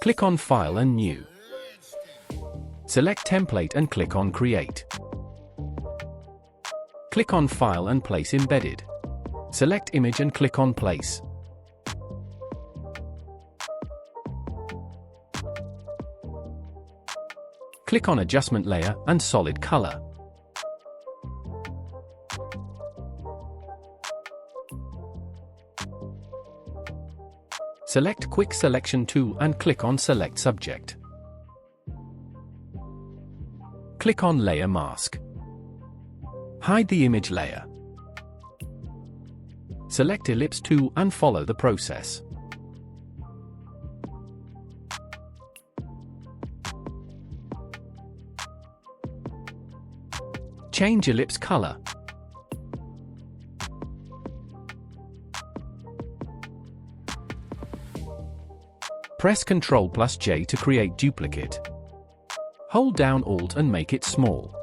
Click on File and New. Select Template and click on Create. Click on File and Place Embedded. Select Image and click on Place. Click on Adjustment Layer and Solid Color. Select Quick Selection Tool and click on Select Subject. Click on Layer Mask. Hide the image layer. Select Ellipse Tool and follow the process. Change ellipse color. Press Ctrl+J to create duplicate. Hold down Alt and make it small.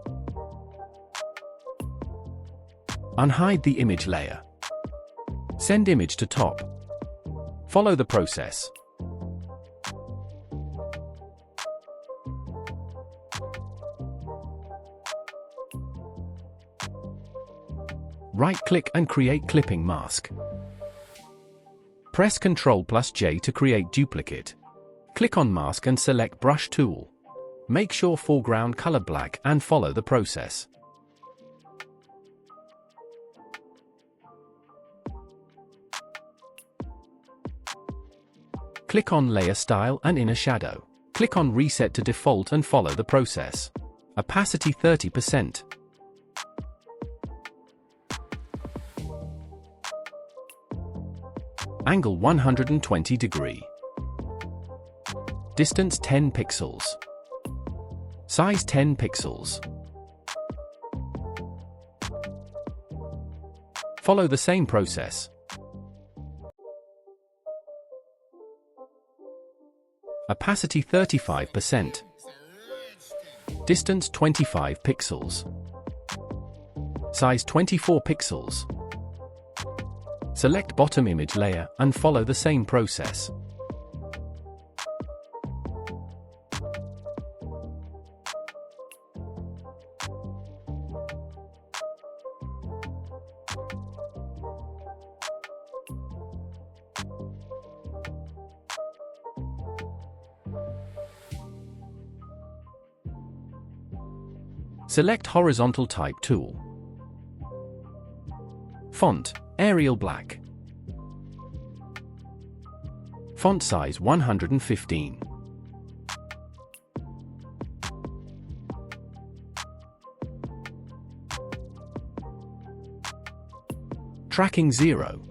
Unhide the image layer. Send image to top. Follow the process. Right-click and create clipping mask. Press Ctrl+J to create duplicate. Click on Mask and select Brush Tool. Make sure foreground color black and follow the process. Click on Layer Style and Inner Shadow. Click on Reset to Default and follow the process. Opacity 30%. Angle 120 degree. Distance 10 pixels. Size 10 pixels. Follow the same process. Opacity 35%. Distance 25 pixels. Size 24 pixels. Select bottom image layer and follow the same process. Select Horizontal Type tool. Font, Arial Black. Font size 115. Tracking 0.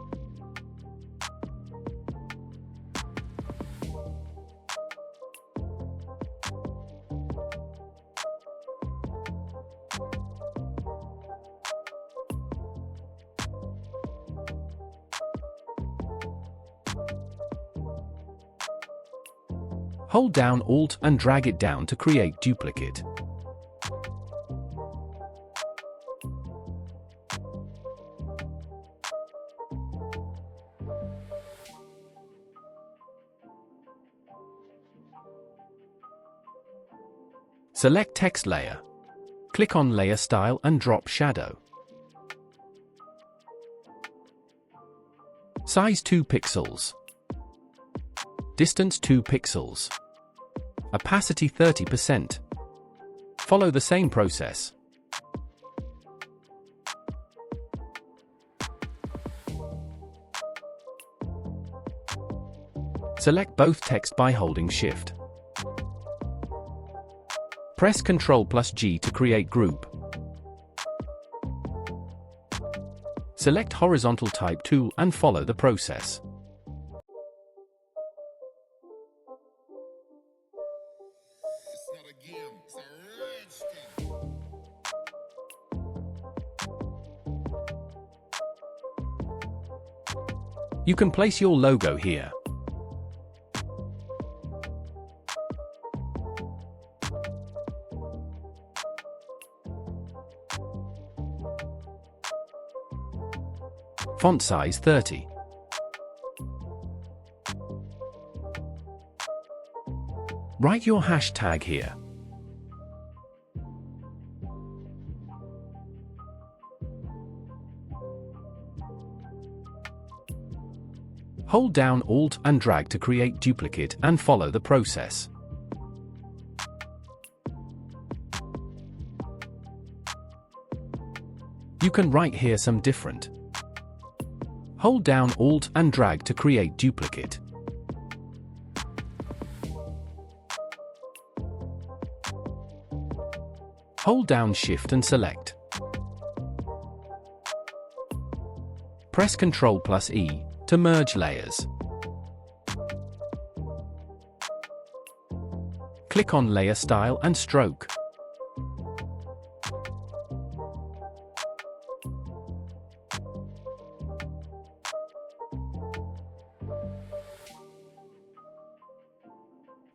Hold down Alt and drag it down to create duplicate. Select Text Layer. Click on Layer Style and drop Shadow. Size 2 pixels. Distance 2 pixels. Opacity 30%. Follow the same process. Select both text by holding Shift. Press Ctrl+G to create group. Select Horizontal Type tool and follow the process. You can place your logo here. Font size 30. Write your hashtag here. Hold down Alt and drag to create duplicate and follow the process. You can write here some different. Hold down Alt and drag to create duplicate. Hold down Shift and select. Press Ctrl plus E to merge layers. Click on Layer Style and Stroke.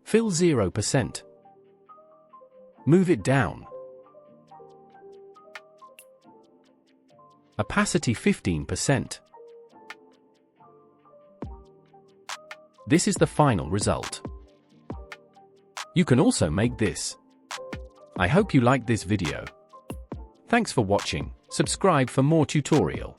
Fill 0%. Move it down. Opacity 15%. This is the final result. You can also make this. I hope you liked this video. Thanks for watching. Subscribe for more tutorial.